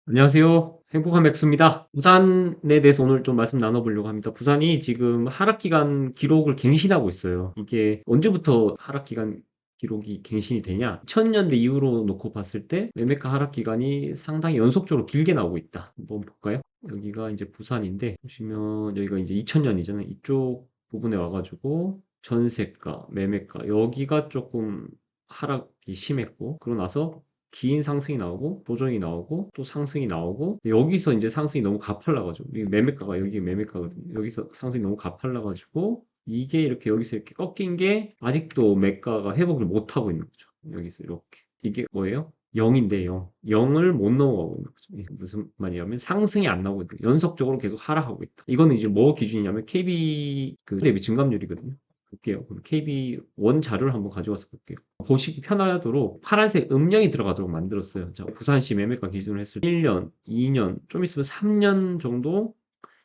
안녕하세요. 행복한 백수입니다. 부산에 대해서 오늘 좀 말씀 나눠보려고 합니다. 부산이 지금 하락 기간 기록을 갱신하고 있어요. 이게 언제부터 하락 기간 기록이 갱신이 되냐? 2000년대 이후로 놓고 봤을 때 매매가 하락 기간이 상당히 연속적으로 길게 나오고 있다. 한번 볼까요? 여기가 이제 부산인데 보시면 여기가 이제 2000년이잖아요. 이쪽 부분에 와가지고 전세가, 매매가 여기가 조금 하락이 심했고 그러고 나서 긴 상승이 나오고 조정이 나오고 또 상승이 나오고 여기서 이제 상승이 너무 가팔라가지고 이 매매가가 여기 매매가거든요. 여기서 상승이 너무 가팔라가지고 이게 이렇게 여기서 이렇게 꺾인 게 아직도 매가가 회복을 못 하고 있는 거죠. 여기서 이렇게 이게 뭐예요? 0인데 0. 0을 못 넘어가고 있는 거죠. 이게 무슨 말이냐면 상승이 안 나오고 있는 거예요. 연속적으로 계속 하락하고 있다. 이거는 이제 뭐 기준이냐면 KB 그 대비 증감률이거든요. 볼게요. 그럼 KB 원 자료를 한번 가져와서 볼게요. 보시기 편하도록 파란색 음량이 들어가도록 만들었어요. 자, 부산시 매매가 기준으로 했을 때 1년, 2년, 좀 있으면 3년 정도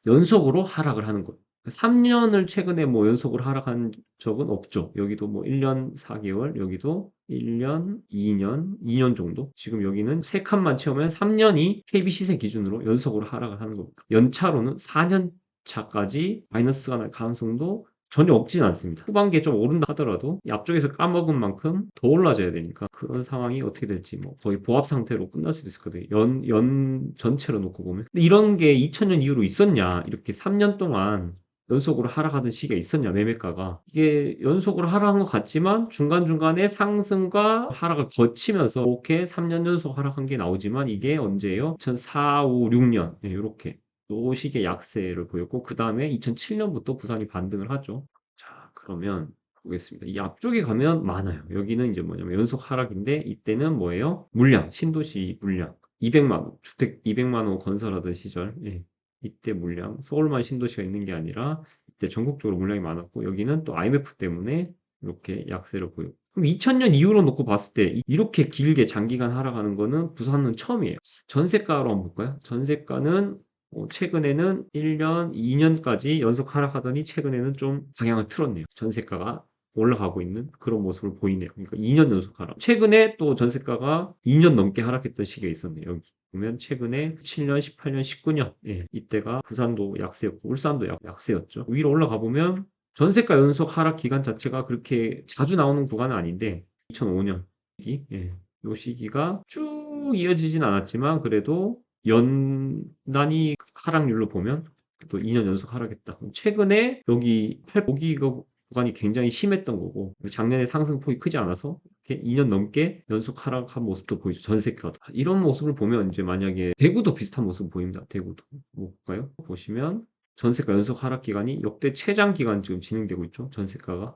연속으로 하락을 하는 거예요. 3년을 최근에 뭐 연속으로 하락한 적은 없죠. 여기도 뭐 1년 4개월, 여기도 1년, 2년, 2년 정도. 지금 여기는 3칸만 채우면 3년이 KB 시세 기준으로 연속으로 하락을 하는 겁니다. 연차로는 4년 차까지 마이너스가 날 가능성도 전혀 없진 않습니다. 후반기에 좀 오른다 하더라도 이 앞쪽에서 까먹은 만큼 더 올라져야 되니까 그런 상황이 어떻게 될지 뭐 거의 보합 상태로 끝날 수도 있을 거거든요. 연 전체로 놓고 보면. 근데 이런 게 2000년 이후로 있었냐? 이렇게 3년 동안 연속으로 하락하던 시기가 있었냐? 매매가가. 이게 연속으로 하락한 것 같지만 중간중간에 상승과 하락을 거치면서 이렇게 3년 연속 하락한 게 나오지만 이게 언제예요? 2004, 5, 6년. 네, 이렇게. 요 식의 약세를 보였고 그 다음에 2007년부터 부산이 반등을 하죠. 자, 그러면 보겠습니다. 이 앞쪽에 가면 많아요. 여기는 이제 뭐냐면 연속 하락인데 이때는 뭐예요? 물량, 신도시 물량. 200만 호, 주택 200만 호 건설하던 시절. 예. 이때 물량, 서울만 신도시가 있는 게 아니라 이때 전국적으로 물량이 많았고 여기는 또 IMF 때문에 이렇게 약세를 보여. 그럼 2000년 이후로 놓고 봤을 때 이렇게 길게 장기간 하락하는 거는 부산은 처음이에요. 전세가로 한번 볼까요? 전세가는 최근에는 1년, 2년까지 연속 하락하더니 최근에는 좀 방향을 틀었네요. 전세가가 올라가고 있는 그런 모습을 보이네요. 그러니까 2년 연속 하락. 최근에 또 전세가가 2년 넘게 하락했던 시기가 있었네요. 여기 보면 최근에 7년, 18년, 19년 예, 이때가 부산도 약세였고 울산도 약세였죠. 위로 올라가 보면 전세가 연속 하락 기간 자체가 그렇게 자주 나오는 구간은 아닌데 2005년 시기, 예, 요 시기가 쭉 이어지진 않았지만 그래도 연단위 하락률로 보면 또 2년 연속 하락했다. 최근에 여기 구간이 굉장히 심했던 거고 작년에 상승폭이 크지 않아서 이렇게 2년 넘게 연속 하락한 모습도 보이죠. 전세가 이런 모습을 보면 이제 만약에 대구도 비슷한 모습 보입니다. 대구도 뭐 볼까요? 보시면 전세가 연속 하락 기간이 역대 최장 기간 지금 진행되고 있죠. 전세가가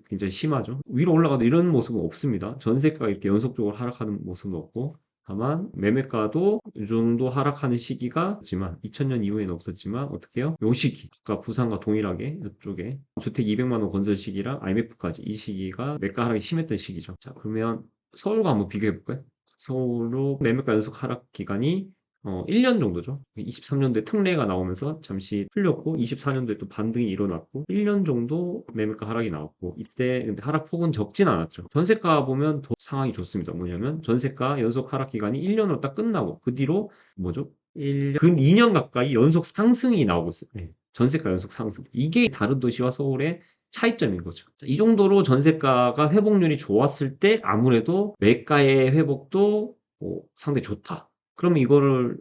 굉장히 심하죠. 위로 올라가도 이런 모습은 없습니다. 전세가가 이렇게 연속적으로 하락하는 모습은 없고 다만 매매가도 이 정도 하락하는 시기가 있지만 2000년 이후에는 없었지만 어떻게 해요? 요 시기 아까 부산과 동일하게 이쪽에 주택 200만 원 건설 시기랑 IMF까지 이 시기가 매가 하락이 심했던 시기죠. 자 그러면 서울과 한번 비교해 볼까요? 서울로 매매가 연속 하락 기간이 1년 정도죠. 23년도에 특례가 나오면서 잠시 풀렸고 24년도에 또 반등이 일어났고 1년 정도 매매가 하락이 나왔고 이때 근데 하락폭은 적진 않았죠. 전세가 보면 더 상황이 좋습니다. 뭐냐면 전세가 연속 하락 기간이 1년으로 딱 끝나고 그 뒤로 뭐죠? 근 2년 가까이 연속 상승이 나오고 있어요. 네. 전세가 연속 상승. 이게 다른 도시와 서울의 차이점인 거죠. 이 정도로 전세가가 회복률이 좋았을 때 아무래도 매가의 회복도 상당히 좋다. 그럼 이거를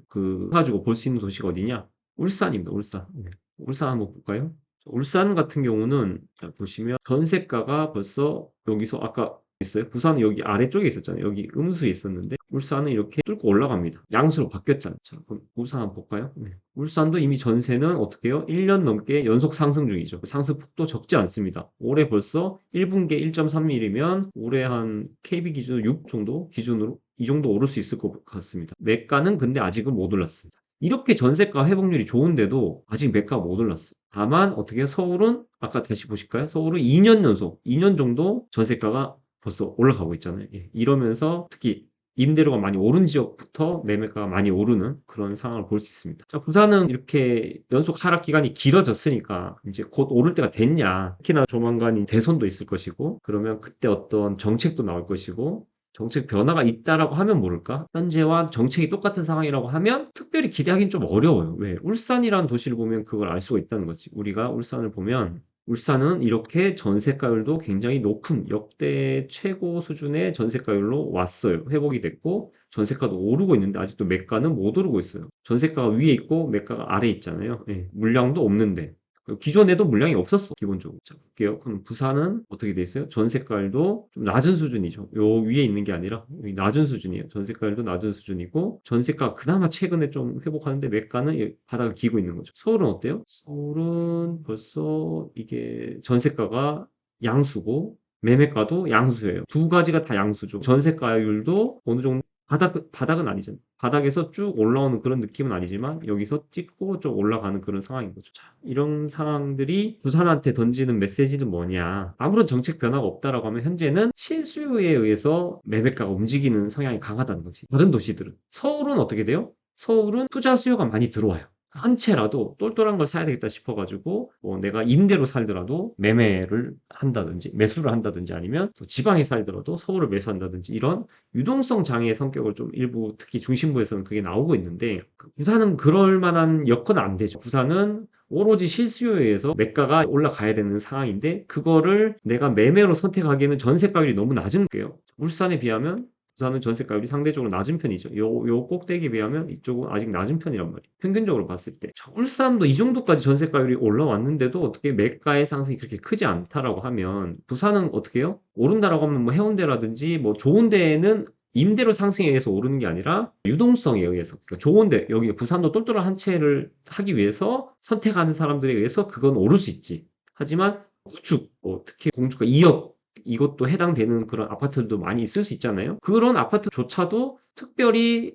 가지고 볼 수 있는 도시가 어디냐? 울산입니다. 울산. 네. 울산 한번 볼까요? 울산 같은 경우는 자, 보시면 전세가가 벌써 여기서 아까 있어요. 부산은 여기 아래쪽에 있었잖아요. 여기 음수에 있었는데 울산은 이렇게 뚫고 올라갑니다. 양수로 바뀌었잖아요. 자, 그럼 울산 한번 볼까요? 네. 울산도 이미 전세는 어떻게 해요? 1년 넘게 연속 상승 중이죠. 상승폭도 적지 않습니다. 올해 벌써 1분기에 1.3mm면 올해 한 KB 기준으로 6 정도 기준으로 이 정도 오를 수 있을 것 같습니다. 매가는 근데 아직은 못 올랐습니다. 이렇게 전세가 회복률이 좋은데도 아직 매가가 못 올랐어요. 다만 어떻게 해요? 서울은 아까 다시 보실까요? 서울은 2년 연속, 2년 정도 전세가가 벌써 올라가고 있잖아요. 예. 이러면서 특히 임대료가 많이 오른 지역부터 매매가가 많이 오르는 그런 상황을 볼 수 있습니다. 자, 부산은 이렇게 연속 하락 기간이 길어졌으니까 이제 곧 오를 때가 됐냐. 특히나 조만간 대선도 있을 것이고 그러면 그때 어떤 정책도 나올 것이고 정책 변화가 있다라고 하면 모를까? 현재와 정책이 똑같은 상황이라고 하면 특별히 기대하기는 좀 어려워요. 왜? 울산이라는 도시를 보면 그걸 알 수가 있다는 거지. 우리가 울산을 보면 울산은 이렇게 전세가율도 굉장히 높은 역대 최고 수준의 전세가율로 왔어요. 회복이 됐고 전세가도 오르고 있는데 아직도 매가는 못 오르고 있어요. 전세가가 위에 있고 매가가 아래에 있잖아요. 예, 물량도 없는데. 기존에도 물량이 없었어, 기본적으로. 자, 볼게요. 그럼 부산은 어떻게 돼 있어요? 전세가율도 좀 낮은 수준이죠. 요 위에 있는 게 아니라 여기 낮은 수준이에요. 전세가율도 낮은 수준이고 전세가 그나마 최근에 좀 회복하는데 매가는 바닥을 기고 있는 거죠. 서울은 어때요? 서울은 벌써 이게 전세가가 양수고 매매가도 양수예요. 두 가지가 다 양수죠. 전세가율도 어느 정도 바닥은 아니잖아요. 바닥에서 쭉 올라오는 그런 느낌은 아니지만 여기서 찍고 좀 올라가는 그런 상황인 거죠. 자, 이런 상황들이 부산한테 던지는 메시지는 뭐냐? 아무런 정책 변화가 없다라고 하면 현재는 실수요에 의해서 매매가가 움직이는 성향이 강하다는 거지. 다른 도시들은. 서울은 어떻게 돼요? 서울은 투자 수요가 많이 들어와요. 한 채라도 똘똘한 걸 사야 되겠다 싶어가지고 뭐 내가 임대로 살더라도 매매를 한다든지 매수를 한다든지 아니면 또 지방에 살더라도 서울을 매수한다든지 이런 유동성 장애의 성격을 좀 일부 특히 중심부에서는 그게 나오고 있는데 부산은 그럴 만한 여건은 안 되죠. 부산은 오로지 실수요에 의해서 매가가 올라가야 되는 상황인데 그거를 내가 매매로 선택하기에는 전세가율이 너무 낮은 거예요. 울산에 비하면 부산은 전세가율이 상대적으로 낮은 편이죠. 요 꼭대기에 비하면 이쪽은 아직 낮은 편이란 말이에요. 평균적으로 봤을 때. 자, 울산도 이 정도까지 전세가율이 올라왔는데도 어떻게 매가의 상승이 그렇게 크지 않다라고 하면 부산은 어떻게 해요? 오른다라고 하면 뭐 해운대라든지 뭐 좋은 데에는 임대료 상승에 의해서 오르는 게 아니라 유동성에 의해서 그러니까 좋은데 여기 부산도 똘똘한 한 채를 하기 위해서 선택하는 사람들에 의해서 그건 오를 수 있지. 하지만 구축, 특히 공주가 2억 이것도 해당되는 그런 아파트들도 많이 있을 수 있잖아요. 그런 아파트조차도 특별히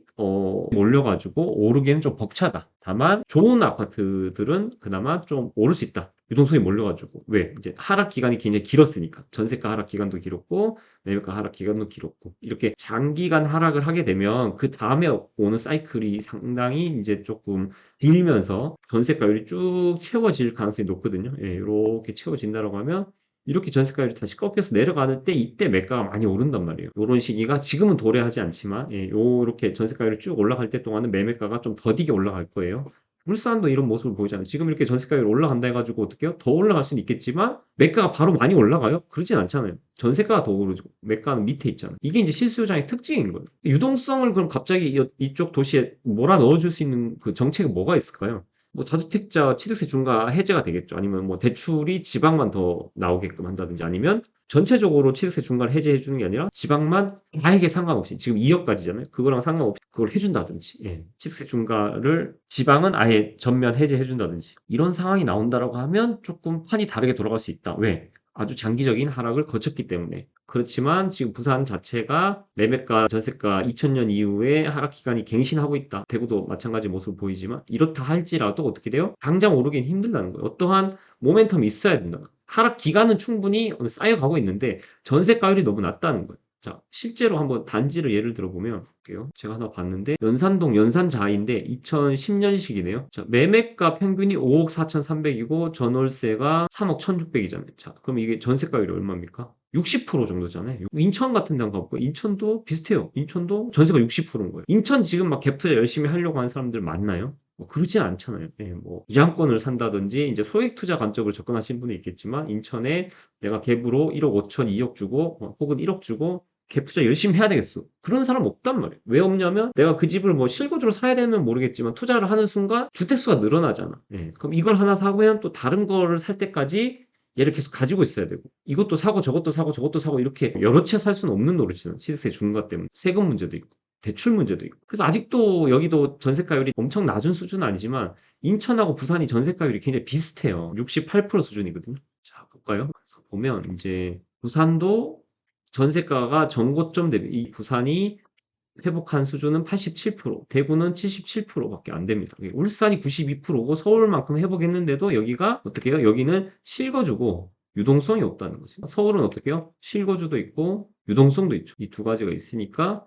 몰려가지고 오르기는 좀 벅차다. 다만 좋은 아파트들은 그나마 좀 오를 수 있다. 유동성이 몰려가지고 왜? 이제 하락 기간이 굉장히 길었으니까 전세가 하락 기간도 길었고 매매가 하락 기간도 길었고 이렇게 장기간 하락을 하게 되면 그 다음에 오는 사이클이 상당히 이제 조금 길면서 전세가율이 쭉 채워질 가능성이 높거든요. 예, 이렇게 채워진다라고 하면 이렇게 전세가율이 다시 꺾여서 내려가는 때 이때 매가가 많이 오른단 말이에요. 요런 시기가 지금은 도래하지 않지만 예, 요렇게 전세가율이 쭉 올라갈 때 동안은 매매가가 좀 더디게 올라갈 거예요. 울산도 이런 모습을 보이잖아요. 지금 이렇게 전세가율이 올라간다 해가지고 어떻게 해요? 더 올라갈 수는 있겠지만 매가가 바로 많이 올라가요? 그러진 않잖아요. 전세가가 더 오르고 매가는 밑에 있잖아요. 이게 이제 실수요장의 특징인 거예요. 유동성을 그럼 갑자기 이쪽 도시에 몰아 넣어줄 수 있는 그 정책이 뭐가 있을까요? 뭐 다주택자 취득세 중과 해제가 되겠죠. 아니면 뭐 대출이 지방만 더 나오게끔 한다든지 아니면 전체적으로 취득세 중과를 해제해 주는 게 아니라 지방만 아예게 상관없이 지금 2억까지잖아요. 그거랑 상관없이 그걸 해준다든지 예. 취득세 중과를 지방은 아예 전면 해제해 준다든지 이런 상황이 나온다라고 하면 조금 판이 다르게 돌아갈 수 있다. 왜? 아주 장기적인 하락을 거쳤기 때문에. 그렇지만 지금 부산 자체가 매매가, 전세가 2000년 이후에 하락 기간이 갱신하고 있다. 대구도 마찬가지 모습을 보이지만 이렇다 할지라도 어떻게 돼요? 당장 오르긴 힘들다는 거예요. 어떠한 모멘텀이 있어야 된다. 하락 기간은 충분히 쌓여가고 있는데 전세가율이 너무 낮다는 거예요. 자, 실제로 한번 단지를 예를 들어보면 볼게요. 제가 하나 봤는데 연산동 연산자인데 2010년식이네요. 자, 매매가 평균이 5억 4,300이고 전월세가 3억 1,600이잖아요. 자, 그럼 이게 전세가율이 얼마입니까? 60% 정도잖아요. 인천 같은 데 한번 가볼까요? 인천도 비슷해요. 인천도 전세가 60%인 거예요. 인천 지금 막 갭 투자 열심히 하려고 하는 사람들 많나요? 뭐 그러진 않잖아요. 예, 뭐 이장권을 산다든지 이제 소액 투자 관점으로 접근하시는 분이 있겠지만 인천에 내가 갭으로 1억 5천, 2억 주고 혹은 1억 주고 갭 투자 열심히 해야 되겠어. 그런 사람 없단 말이에요. 왜 없냐면 내가 그 집을 뭐 실거주로 사야 되면 모르겠지만 투자를 하는 순간 주택수가 늘어나잖아. 예, 그럼 이걸 하나 사면 또 다른 거를 살 때까지 얘를 계속 가지고 있어야 되고 이것도 사고 저것도 사고 저것도 사고 이렇게 여러 채 살 수는 없는 노릇이잖아. 시세 중과 때문에 세금 문제도 있고 대출 문제도 있고 그래서 아직도 여기도 전세가율이 엄청 낮은 수준은 아니지만 인천하고 부산이 전세가율이 굉장히 비슷해요. 68% 수준이거든요. 자 볼까요? 그래서 보면 이제 부산도 전세가가 전고점 대비 이 부산이 회복한 수준은 87%, 대구는 77%밖에 안 됩니다. 울산이 92%고 서울만큼 회복했는데도 여기가 어떻게 해요? 여기는 실거주고 유동성이 없다는 거죠. 서울은 어떻게 해요? 실거주도 있고 유동성도 있죠. 이 두 가지가 있으니까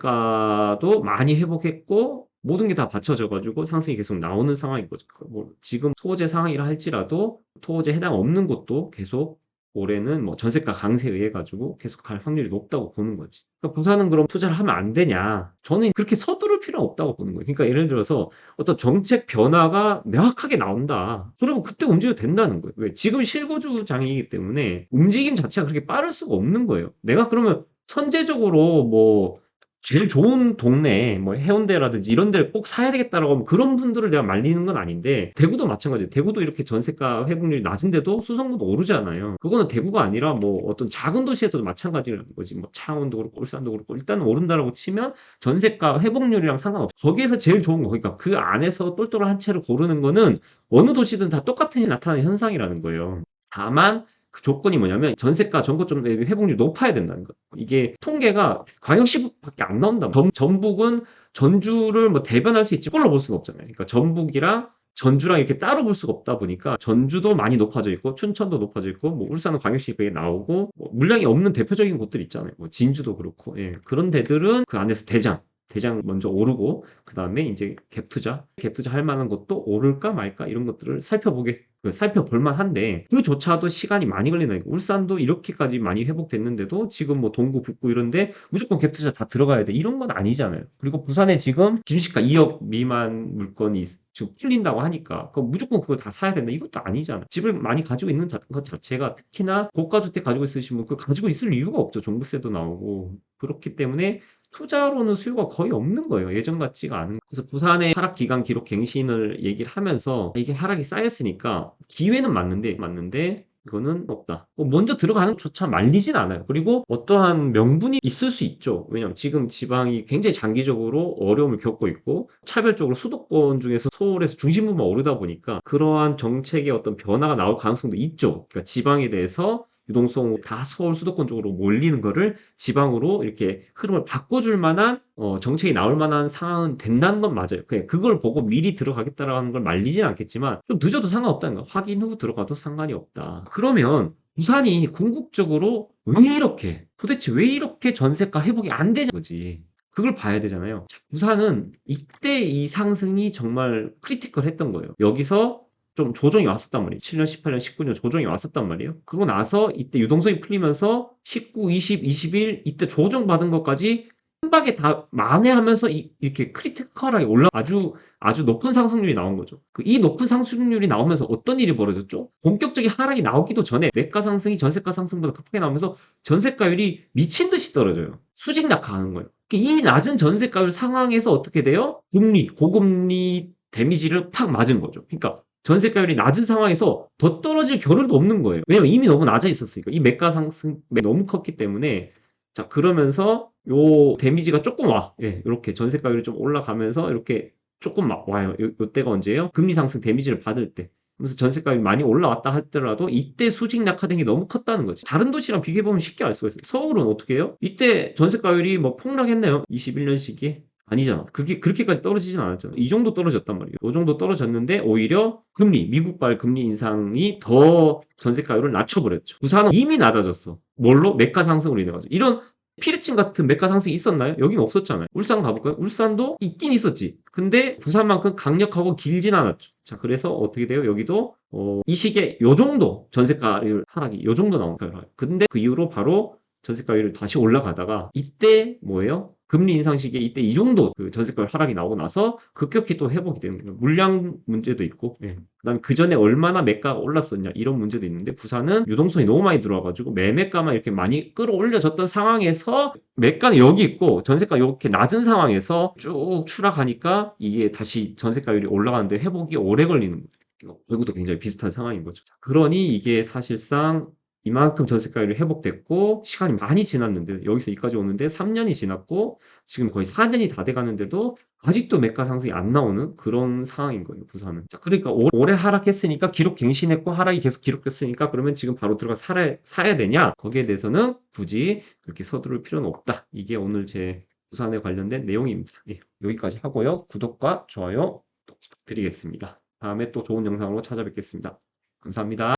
전세가도 많이 회복했고 모든 게 다 받쳐져 가지고 상승이 계속 나오는 상황인 거죠. 뭐 지금 토호제 상황이라 할지라도 토호제 해당 없는 곳도 계속 올해는 뭐 전세가 강세에 의해 가지고 계속 갈 확률이 높다고 보는 거지. 그러니까 부산은 그럼 투자를 하면 안 되냐? 저는 그렇게 서두를 필요는 없다고 보는 거예요. 그러니까 예를 들어서 어떤 정책 변화가 명확하게 나온다. 그러면 그때 움직여도 된다는 거예요. 왜? 지금 실거주장이기 때문에 움직임 자체가 그렇게 빠를 수가 없는 거예요. 내가 그러면 선제적으로 뭐 제일 좋은 동네 뭐 해운대라든지 이런 데를 꼭 사야 되겠다라고 하면 그런 분들을 내가 말리는 건 아닌데, 대구도 마찬가지예요. 대구도 이렇게 전세가 회복률이 낮은데도 수성구도 오르잖아요. 그거는 대구가 아니라 뭐 어떤 작은 도시에서도 마찬가지라는 거지. 뭐 창원도 그렇고 울산도 그렇고 일단 오른다라고 치면 전세가 회복률이랑 상관없어. 거기에서 제일 좋은 거, 그러니까 그 안에서 똘똘한 한 채를 고르는 거는 어느 도시든 다 똑같은 일이 나타나는 현상이라는 거예요. 다만 그 조건이 뭐냐면 전세가 전고점 대비 회복률이 높아야 된다는 거예요. 이게 통계가 광역시밖에 안 나온다. 전북은 전주를 뭐 대변할 수 있지 그걸로 볼 수가 없잖아요. 그러니까 전북이랑 전주랑 이렇게 따로 볼 수가 없다 보니까 전주도 많이 높아져 있고 춘천도 높아져 있고 뭐 울산은 광역시 그게 나오고 뭐 물량이 없는 대표적인 곳들 있잖아요. 뭐 진주도 그렇고, 예. 그런 데들은 그 안에서 대장 먼저 오르고 그다음에 이제 갭투자 할 만한 것도 오를까 말까 이런 것들을 살펴볼 만한데, 그조차도 시간이 많이 걸리나요? 울산도 이렇게까지 많이 회복됐는데도 지금 뭐 동구, 북구 이런데 무조건 갭투자 다 들어가야 돼 이런 건 아니잖아요. 그리고 부산에 지금 기준시가 2억 미만 물건이 지금 풀린다고 하니까 그 무조건 그걸 다 사야 된다 이것도 아니잖아. 집을 많이 가지고 있는 것 자체가, 특히나 고가주택 가지고 있으신 분 그걸 가지고 있을 이유가 없죠. 종부세도 나오고 그렇기 때문에 투자로는 수요가 거의 없는 거예요. 예전 같지가 않은. 그래서 부산의 하락 기간 기록 갱신을 얘기를 하면서 이게 하락이 쌓였으니까 기회는 맞는데 이거는 없다. 뭐 먼저 들어가는 것조차 말리진 않아요. 그리고 어떠한 명분이 있을 수 있죠. 왜냐하면 지금 지방이 굉장히 장기적으로 어려움을 겪고 있고 차별적으로 수도권 중에서 서울에서 중심부만 오르다 보니까 그러한 정책의 어떤 변화가 나올 가능성도 있죠. 그러니까 지방에 대해서 유동성 다 서울 수도권 쪽으로 몰리는 거를 지방으로 이렇게 흐름을 바꿔줄 만한 정책이 나올 만한 상황은 된다는 건 맞아요. 그냥 그걸 보고 미리 들어가겠다라는 걸 말리진 않겠지만 좀 늦어도 상관없다는 거. 확인 후 들어가도 상관이 없다. 그러면 부산이 궁극적으로 도대체 왜 이렇게 전세가 회복이 안 되는 거지? 그걸 봐야 되잖아요. 자, 부산은 이때 이 상승이 정말 크리티컬 했던 거예요. 여기서 좀 조정이 왔었단 말이에요. 7년, 18년, 19년 조정이 왔었단 말이에요. 그러고 나서 이때 유동성이 풀리면서 19, 20, 21 이때 조정받은 것까지 한 방에 다 만회하면서 이렇게 크리티컬하게 아주 높은 상승률이 나온 거죠. 이 높은 상승률이 나오면서 어떤 일이 벌어졌죠? 본격적인 하락이 나오기도 전에 매가 상승이 전세가 상승보다 급하게 나오면서 전세가율이 미친 듯이 떨어져요. 수직 낙하하는 거예요. 이 낮은 전세가율 상황에서 어떻게 돼요? 고금리 데미지를 팍 맞은 거죠. 그러니까 전세가율이 낮은 상황에서 더 떨어질 겨를도 없는 거예요. 왜냐면 이미 너무 낮아 있었으니까. 이 매가 상승 너무 컸기 때문에. 자, 그러면서 요 데미지가 조금 와. 예, 이렇게 전세가율이 좀 올라가면서 이렇게 조금 와요. 요때가 언제예요? 금리 상승 데미지를 받을 때. 그래서 전세가율이 많이 올라왔다 하더라도 이때 수직 낙하된 게 너무 컸다는 거지. 다른 도시랑 비교해보면 쉽게 알 수가 있어요. 서울은 어떻게 해요? 이때 전세가율이 뭐 폭락했나요? 21년 시기에? 아니잖아. 그게 그렇게까지 떨어지진 않았잖아. 이 정도 떨어졌단 말이에요. 이 정도 떨어졌는데 오히려 미국발 금리 인상이 더 전세가율을 낮춰버렸죠. 부산은 이미 낮아졌어. 뭘로? 매가 상승으로 인해가지고. 이런 피레침 같은 매가 상승이 있었나요? 여긴 없었잖아요. 울산 가볼까요? 울산도 있긴 있었지. 근데 부산만큼 강력하고 길진 않았죠. 자, 그래서 어떻게 돼요? 여기도 이 시기에 요 정도 전세가율 하락이 요 정도 나온 거예요. 근데 그 이후로 바로 전세가율이 다시 올라가다가 이때 뭐예요? 금리 인상 시기에 이때 이 정도 그 전세가율 하락이 나오고 나서 급격히 또 회복이 되는 거예요. 물량 문제도 있고, 예. 그다음에 그 전에 얼마나 매가가 올랐었냐 이런 문제도 있는데 부산은 유동성이 너무 많이 들어와가지고 매매가만 이렇게 많이 끌어올려졌던 상황에서 매가는 여기 있고 전세가 이렇게 낮은 상황에서 쭉 추락하니까 이게 다시 전세가율이 올라가는데 회복이 오래 걸리는 거예요. 결국도 굉장히 비슷한 상황인 거죠. 그러니 이게 사실상 이만큼 전세가율이 회복됐고 시간이 많이 지났는데 여기서 여기까지 오는데 3년이 지났고 지금 거의 4년이 다 돼가는데도 아직도 매가 상승이 안 나오는 그런 상황인 거예요, 부산은. 자, 그러니까 올해 하락했으니까 기록 갱신했고 하락이 계속 기록됐으니까 그러면 지금 바로 들어가 사야 되냐? 거기에 대해서는 굳이 그렇게 서두를 필요는 없다. 이게 오늘 제 부산에 관련된 내용입니다. 예, 여기까지 하고요. 구독과 좋아요 부탁드리겠습니다. 다음에 또 좋은 영상으로 찾아뵙겠습니다. 감사합니다.